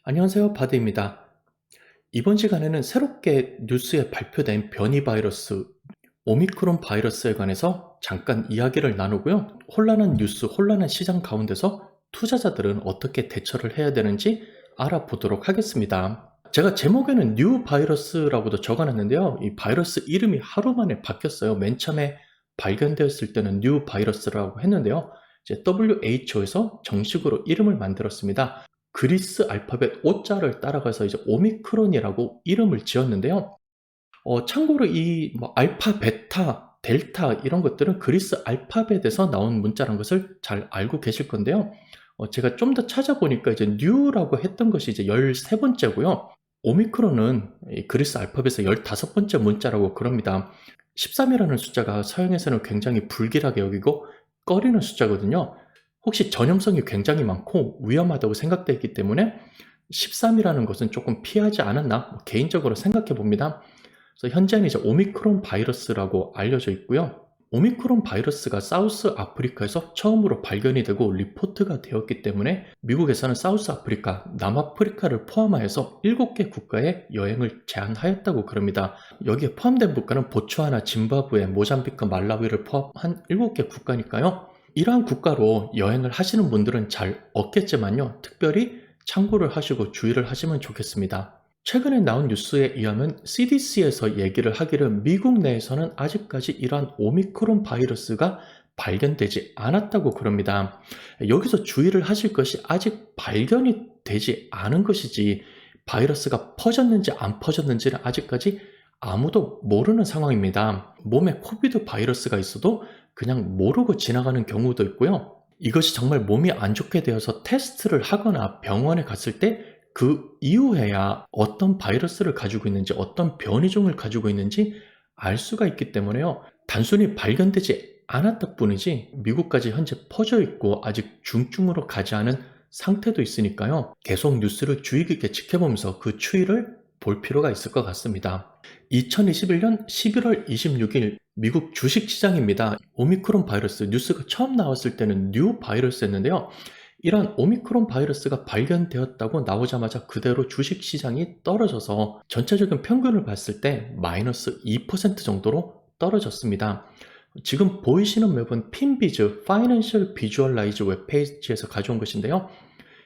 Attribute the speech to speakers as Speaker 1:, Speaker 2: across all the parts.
Speaker 1: 안녕하세요, 바드입니다. 이번 시간에는 새롭게 뉴스에 발표된 변이 바이러스, 오미크론 바이러스에 관해서 잠깐 이야기를 나누고요. 혼란한 뉴스, 혼란한 시장 가운데서 투자자들은 어떻게 대처를 해야 되는지 알아보도록 하겠습니다. 제가 제목에는 뉴 바이러스라고도 적어놨는데요. 이 바이러스 이름이 하루 만에 바뀌었어요. 맨 처음에 발견되었을 때는 뉴 바이러스라고 했는데요. 이제 WHO에서 정식으로 이름을 만들었습니다. 그리스 알파벳 O자를 따라가서 이제 오미크론이라고 이름을 지었는데요. 참고로 이 뭐 알파, 베타, 델타 이런 것들은 그리스 알파벳에서 나온 문자란 것을 잘 알고 계실 건데요. 제가 좀 더 찾아보니까 이제 뉴라고 했던 것이 이제 13번째고요. 오미크론은 이 그리스 알파벳의 15번째 문자라고 그럽니다. 13이라는 숫자가 서양에서는 굉장히 불길하게 여기고 꺼리는 숫자거든요. 혹시 전염성이 굉장히 많고 위험하다고 생각되기 때문에 13이라는 것은 조금 피하지 않았나 개인적으로 생각해 봅니다. 그래서 현재는 이제 오미크론 바이러스라고 알려져 있고요. 오미크론 바이러스가 사우스 아프리카에서 처음으로 발견이 되고 리포트가 되었기 때문에 미국에서는 사우스 아프리카, 남아프리카를 포함하여서 7개 국가에 여행을 제한하였다고 그럽니다. 여기에 포함된 국가는 보츠와나, 짐바브웨, 모잠비크, 말라위를 포함한 7개 국가니까요. 이러한 국가로 여행을 하시는 분들은 잘 없겠지만요. 특별히 참고를 하시고 주의를 하시면 좋겠습니다. 최근에 나온 뉴스에 의하면 CDC에서 얘기를 하기를 미국 내에서는 아직까지 이러한 오미크론 바이러스가 발견되지 않았다고 그럽니다. 여기서 주의를 하실 것이 아직 발견이 되지 않은 것이지 바이러스가 퍼졌는지 안 퍼졌는지는 아직까지 아무도 모르는 상황입니다. 몸에 코비드 바이러스가 있어도 그냥 모르고 지나가는 경우도 있고요. 이것이 정말 몸이 안 좋게 되어서 테스트를 하거나 병원에 갔을 때 그 이후에야 어떤 바이러스를 가지고 있는지 어떤 변이종을 가지고 있는지 알 수가 있기 때문에요. 단순히 발견되지 않았다 뿐이지 미국까지 현재 퍼져 있고 아직 중증으로 가지 않은 상태도 있으니까요. 계속 뉴스를 주의 깊게 지켜보면서 그 추이를 볼 필요가 있을 것 같습니다. 2021년 11월 26일 미국 주식시장입니다. 오미크론 바이러스 뉴스가 처음 나왔을 때는 뉴 바이러스였는데요. 이런 오미크론 바이러스가 발견되었다고 나오자마자 그대로 주식시장이 떨어져서 전체적인 평균을 봤을 때 마이너스 2% 정도로 떨어졌습니다. 지금 보이시는 맵은 핀비즈 파이낸셜 비주얼라이즈 웹페이지에서 가져온 것인데요.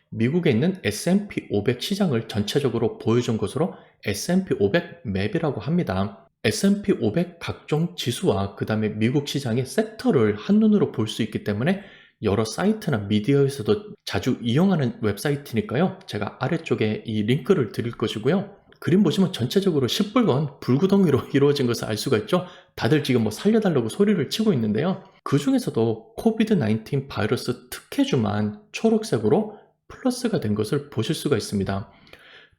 Speaker 1: 미국에 있는 S&P 500 시장을 전체적으로 보여준 것으로 S&P 500 맵이라고 합니다. S&P 500 각종 지수와 그 다음에 미국 시장의 섹터를 한눈으로 볼 수 있기 때문에 여러 사이트나 미디어에서도 자주 이용하는 웹사이트니까요. 제가 아래쪽에 이 링크를 드릴 것이고요. 그림 보시면 전체적으로 시뻘건 불구덩이로 이루어진 것을 알 수가 있죠. 다들 지금 뭐 살려달라고 소리를 치고 있는데요. 그 중에서도 코비드-19 바이러스 특혜주만 초록색으로 플러스가 된 것을 보실 수가 있습니다.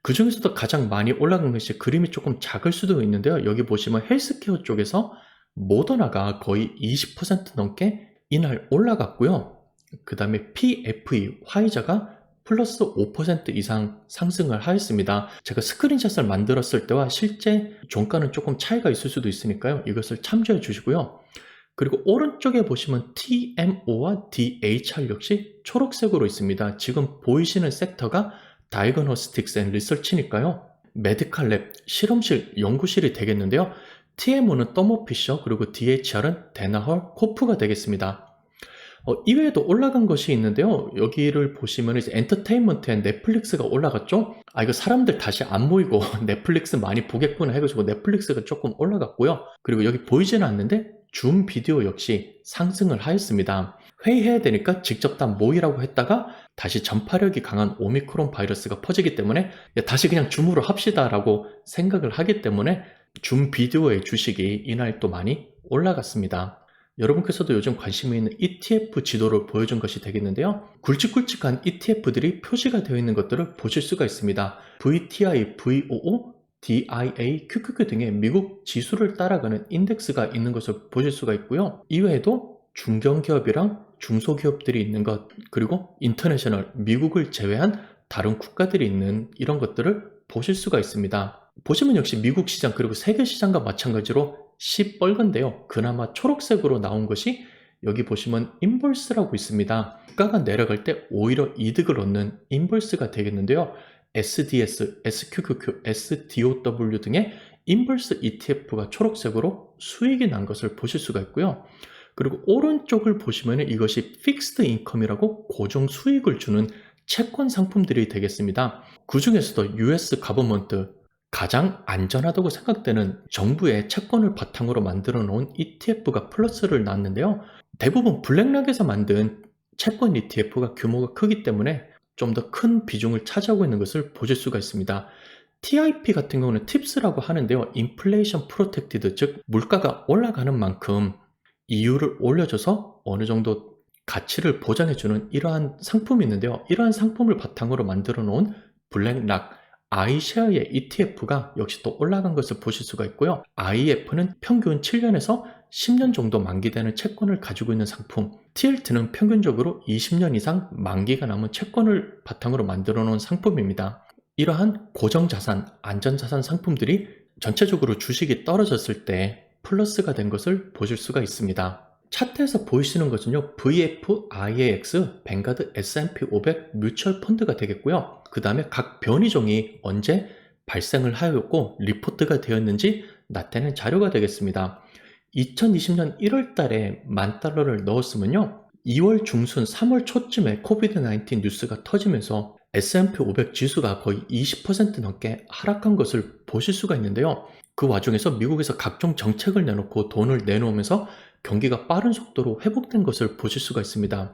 Speaker 1: 그 중에서도 가장 많이 올라간 것이 그림이 조금 작을 수도 있는데요. 여기 보시면 헬스케어 쪽에서 모더나가 거의 20% 넘게 이날 올라갔고요. 그 다음에 PFE, 화이자가 플러스 5% 이상 상승을 하였습니다. 제가 스크린샷을 만들었을 때와 실제 종가는 조금 차이가 있을 수도 있으니까요. 이것을 참조해 주시고요. 그리고 오른쪽에 보시면 TMO와 DHR 역시 초록색으로 있습니다. 지금 보이시는 섹터가 다이그노스틱스 앤 리서치니까요. 메디컬 랩, 실험실, 연구실이 되겠는데요. TMO는 더모피셔, 그리고 DHR은 데나헐, 코프가 되겠습니다. 이외에도 올라간 것이 있는데요. 여기를 보시면 이제 엔터테인먼트 앤 넷플릭스가 올라갔죠. 이거 사람들 다시 안 모이고 넷플릭스 많이 보겠구나 해가지고 넷플릭스가 조금 올라갔고요. 그리고 여기 보이지는 않는데 줌 비디오 역시 상승을 하였습니다. 회의해야 되니까 직접 다 모이라고 했다가 다시 전파력이 강한 오미크론 바이러스가 퍼지기 때문에 다시 그냥 줌으로 합시다라고 생각을 하기 때문에 줌 비디오의 주식이 이날 또 많이 올라갔습니다. 여러분께서도 요즘 관심이 있는 ETF 지도를 보여준 것이 되겠는데요. 굵직굵직한 ETF들이 표시가 되어 있는 것들을 보실 수가 있습니다. VTI, VOO, DIA, QQQ 등의 미국 지수를 따라가는 인덱스가 있는 것을 보실 수가 있고요. 이외에도 중견기업이랑 중소기업들이 있는 것, 그리고 인터내셔널, 미국을 제외한 다른 국가들이 있는 이런 것들을 보실 수가 있습니다. 보시면 역시 미국 시장 그리고 세계 시장과 마찬가지로 시뻘건데요. 그나마 초록색으로 나온 것이 여기 보시면 인버스라고 있습니다. 주가가 내려갈 때 오히려 이득을 얻는 인버스가 되겠는데요. SDS, SQQQ, SDOW 등의 인버스 ETF가 초록색으로 수익이 난 것을 보실 수가 있고요. 그리고 오른쪽을 보시면 이것이 픽스드 인컴이라고 고정 수익을 주는 채권 상품들이 되겠습니다. 그 중에서도 US 가버먼트, 가장 안전하다고 생각되는 정부의 채권을 바탕으로 만들어 놓은 ETF가 플러스를 낳았는데요. 대부분 블랙락에서 만든 채권 ETF가 규모가 크기 때문에 좀 더 큰 비중을 차지하고 있는 것을 보실 수가 있습니다. TIP 같은 경우는 팁스라고 하는데요. 인플레이션 프로텍티드, 즉 물가가 올라가는 만큼 이율을 올려줘서 어느 정도 가치를 보장해주는 이러한 상품이 있는데요. 이러한 상품을 바탕으로 만들어 놓은 블랙락 iShare의 ETF가 역시 또 올라간 것을 보실 수가 있고요. IEF는 평균 7년에서 10년 정도 만기되는 채권을 가지고 있는 상품, TLT는 평균적으로 20년 이상 만기가 남은 채권을 바탕으로 만들어 놓은 상품입니다. 이러한 고정자산, 안전자산 상품들이 전체적으로 주식이 떨어졌을 때 플러스가 된 것을 보실 수가 있습니다. 차트에서 보이시는 것은요, VFIAX, 뱅가드 S&P 500 뮤추얼 펀드가 되겠고요. 그 다음에 각 변이종이 언제 발생을 하였고 리포트가 되었는지 나타낸 자료가 되겠습니다. 2020년 1월 달에 $10,000를 넣었으면요, 2월 중순 3월 초쯤에 코비드-19 뉴스가 터지면서 S&P 500 지수가 거의 20% 넘게 하락한 것을 보실 수가 있는데요. 그 와중에서 미국에서 각종 정책을 내놓고 돈을 내놓으면서 경기가 빠른 속도로 회복된 것을 보실 수가 있습니다.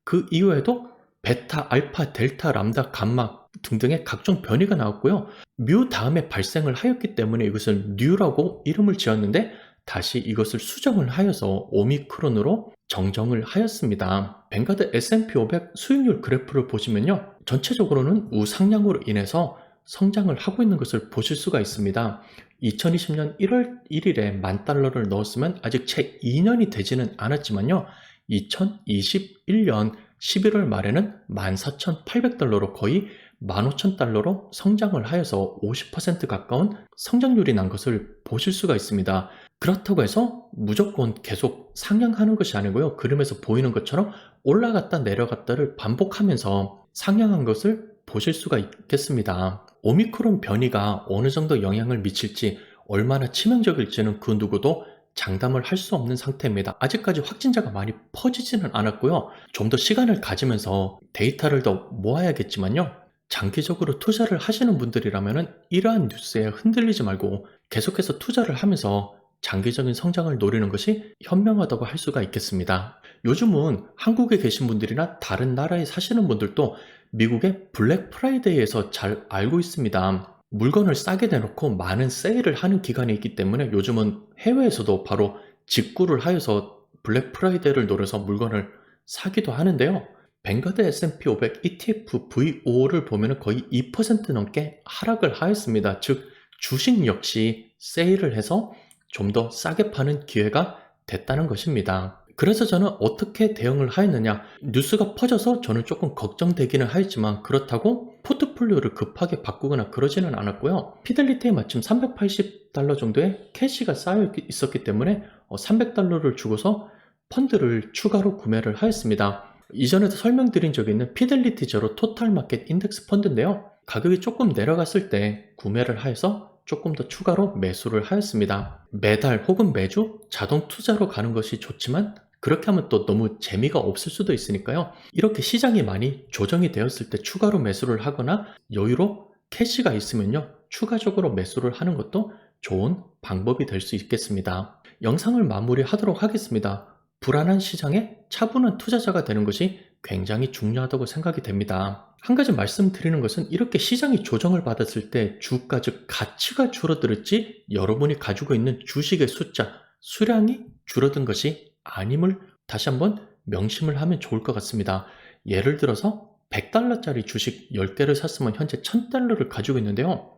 Speaker 1: 그 이후에도 베타, 알파, 델타, 람다, 감마 등등의 각종 변이가 나왔고요. 뮤 다음에 발생을 하였기 때문에 이것을 뉴라고 이름을 지었는데 다시 이것을 수정을 하여서 오미크론으로 정정을 하였습니다. 뱅가드 S&P 500 수익률 그래프를 보시면요, 전체적으로는 우상향으로 인해서 성장을 하고 있는 것을 보실 수가 있습니다. 2020년 1월 1일에 $10,000를 넣었으면 아직 채 2년이 되지는 않았지만요, 2021년 11월 말에는 $14,800로 거의 $15,000로 성장을 하여서 50% 가까운 성장률이 난 것을 보실 수가 있습니다. 그렇다고 해서 무조건 계속 상향하는 것이 아니고요. 그림에서 보이는 것처럼 올라갔다 내려갔다를 반복하면서 상향한 것을 보실 수가 있겠습니다. 오미크론 변이가 어느 정도 영향을 미칠지, 얼마나 치명적일지는 그 누구도 장담을 할 수 없는 상태입니다. 아직까지 확진자가 많이 퍼지지는 않았고요. 좀 더 시간을 가지면서 데이터를 더 모아야겠지만요, 장기적으로 투자를 하시는 분들이라면 이러한 뉴스에 흔들리지 말고 계속해서 투자를 하면서 장기적인 성장을 노리는 것이 현명하다고 할 수가 있겠습니다. 요즘은 한국에 계신 분들이나 다른 나라에 사시는 분들도 미국의 블랙 프라이데이에서 잘 알고 있습니다. 물건을 싸게 내놓고 많은 세일을 하는 기간이 있기 때문에 요즘은 해외에서도 바로 직구를 하여서 블랙 프라이데이를 노려서 물건을 사기도 하는데요. 뱅가드 S&P 500 ETF VO를 보면 거의 2% 넘게 하락을 하였습니다. 즉 주식 역시 세일을 해서 좀 더 싸게 파는 기회가 됐다는 것입니다. 그래서 저는 어떻게 대응을 하였느냐, 뉴스가 퍼져서 저는 조금 걱정되기는 하였지만 그렇다고 포트폴리오를 급하게 바꾸거나 그러지는 않았고요. 피델리티에 마침 $380 정도의 캐시가 쌓여 있었기 때문에 $300를 주고서 펀드를 추가로 구매를 하였습니다. 이전에도 설명드린 적이 있는 피델리티 제로 토탈 마켓 인덱스 펀드인데요, 가격이 조금 내려갔을 때 구매를 하여서 조금 더 추가로 매수를 하였습니다. 매달 혹은 매주 자동 투자로 가는 것이 좋지만 그렇게 하면 또 너무 재미가 없을 수도 있으니까요, 이렇게 시장이 많이 조정이 되었을 때 추가로 매수를 하거나 여유로 캐시가 있으면요, 추가적으로 매수를 하는 것도 좋은 방법이 될 수 있겠습니다. 영상을 마무리하도록 하겠습니다. 불안한 시장에 차분한 투자자가 되는 것이 굉장히 중요하다고 생각이 됩니다. 한 가지 말씀드리는 것은 이렇게 시장이 조정을 받았을 때 주가, 즉 가치가 줄어들었지 여러분이 가지고 있는 주식의 숫자, 수량이 줄어든 것이 아님을 다시 한번 명심을 하면 좋을 것 같습니다. 예를 들어서 $100짜리 주식 10개를 샀으면 현재 $1,000를 가지고 있는데요,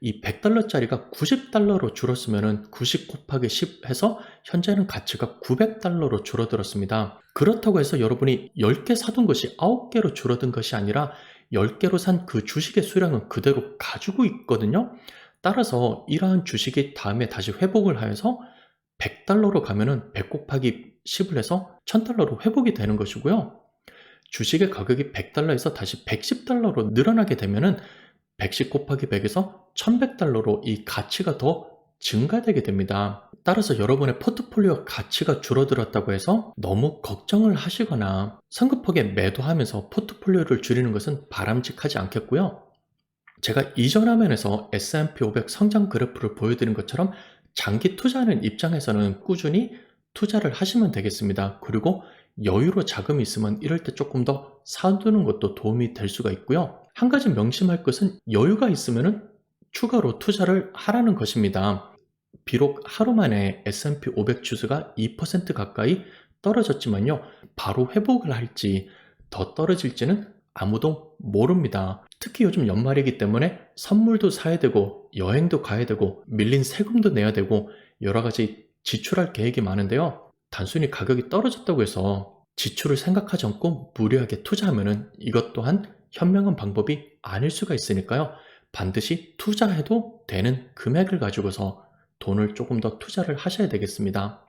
Speaker 1: 이 $100짜리가 $90로 줄었으면 90 곱하기 10 해서 현재는 가치가 $900로 줄어들었습니다. 그렇다고 해서 여러분이 10개 사둔 것이 9개로 줄어든 것이 아니라 10개로 산 그 주식의 수량은 그대로 가지고 있거든요. 따라서 이러한 주식이 다음에 다시 회복을 하여서 $100로 가면은 100 곱하기 10을 해서 $1,000로 회복이 되는 것이고요. 주식의 가격이 $100에서 다시 $110로 늘어나게 되면은 110 곱하기 100에서 1100달러로 이 가치가 더 증가되게 됩니다. 따라서 여러분의 포트폴리오 가치가 줄어들었다고 해서 너무 걱정을 하시거나 성급하게 매도하면서 포트폴리오를 줄이는 것은 바람직하지 않겠고요. 제가 이전 화면에서 S&P 500 성장 그래프를 보여드린 것처럼 장기 투자하는 입장에서는 꾸준히 투자를 하시면 되겠습니다. 그리고 여유로 자금이 있으면 이럴 때 조금 더 사두는 것도 도움이 될 수가 있고요. 한 가지 명심할 것은 여유가 있으면 추가로 투자를 하라는 것입니다. 비록 하루 만에 S&P 500 지수가 2% 가까이 떨어졌지만요. 바로 회복을 할지 더 떨어질지는 아무도 모릅니다. 특히 요즘 연말이기 때문에 선물도 사야 되고 여행도 가야 되고 밀린 세금도 내야 되고 여러 가지 지출할 계획이 많은데요. 단순히 가격이 떨어졌다고 해서 지출을 생각하지 않고 무리하게 투자하면은 이것 또한 현명한 방법이 아닐 수가 있으니까요. 반드시 투자해도 되는 금액을 가지고서 돈을 조금 더 투자를 하셔야 되겠습니다.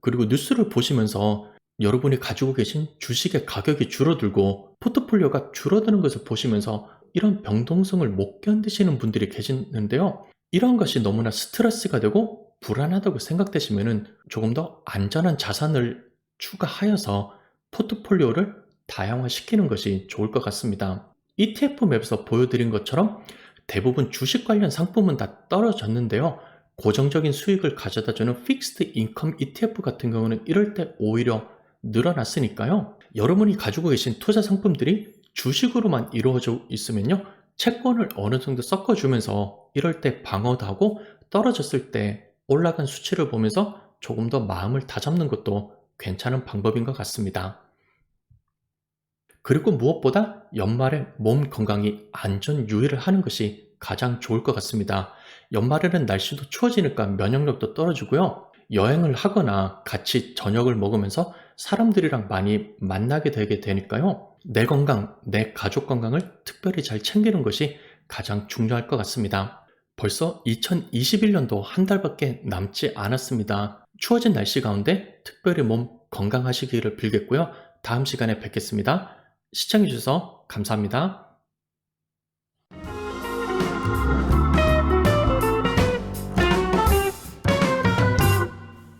Speaker 1: 그리고 뉴스를 보시면서 여러분이 가지고 계신 주식의 가격이 줄어들고 포트폴리오가 줄어드는 것을 보시면서 이런 병동성을 못 견디시는 분들이 계시는데요. 이런 것이 너무나 스트레스가 되고 불안하다고 생각되시면 조금 더 안전한 자산을 추가하여서 포트폴리오를 다양화시키는 것이 좋을 것 같습니다. ETF 맵에서 보여드린 것처럼 대부분 주식 관련 상품은 다 떨어졌는데요. 고정적인 수익을 가져다주는 픽스드 인컴 ETF 같은 경우는 이럴 때 오히려 늘어났으니까요. 여러분이 가지고 계신 투자 상품들이 주식으로만 이루어져 있으면요. 채권을 어느 정도 섞어주면서 이럴 때 방어도 하고 떨어졌을 때 올라간 수치를 보면서 조금 더 마음을 다잡는 것도 괜찮은 방법인 것 같습니다. 그리고 무엇보다 연말에 몸 건강히 안전 유의를 하는 것이 가장 좋을 것 같습니다. 연말에는 날씨도 추워지니까 면역력도 떨어지고요. 여행을 하거나 같이 저녁을 먹으면서 사람들이랑 많이 만나게 되게 되니까요. 내 건강, 내 가족 건강을 특별히 잘 챙기는 것이 가장 중요할 것 같습니다. 벌써 2021년도 한 달밖에 남지 않았습니다. 추워진 날씨 가운데 특별히 몸 건강하시기를 빌겠고요. 다음 시간에 뵙겠습니다. 시청해주셔서 감사합니다.